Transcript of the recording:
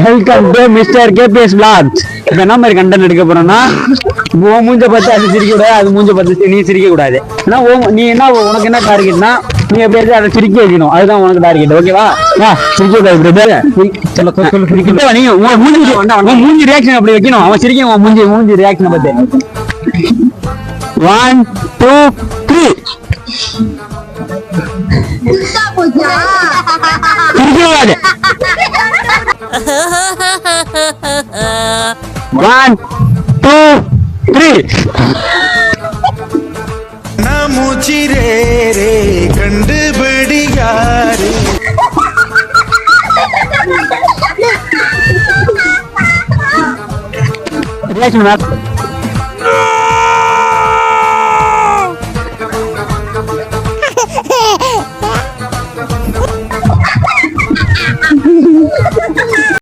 Welcome to mister KBS vlogs. இப்ப என்ன மாதிரி கண்டென்ட் எடுக்க போறோம்னா, உன் மூஞ்ச பார்த்து அது சிரிக்க கூடாது, அது மூஞ்ச பார்த்து நீ சிரிக்க கூடாது. ஆனா நீ என்ன உனக்கு என்ன டார்கெட்னா, நீ எப்படியாவது அதை சிரிக்க வைக்கணும். அதுதான் உனக்கு டார்கெட். ஓகேவா? சிரிக்க கூடாது பிரதர். நீ உன் மூஞ்சி ரியாக்ஷன் அப்படி வைக்கணும். அவன் சிரிக்க உன் மூஞ்சி ரியாக்ஷனை பார்த்து 1 2 3 1 2 3 மூச்சிரே ரே கண்டுபிடியாரே. ரியாக்ஷன்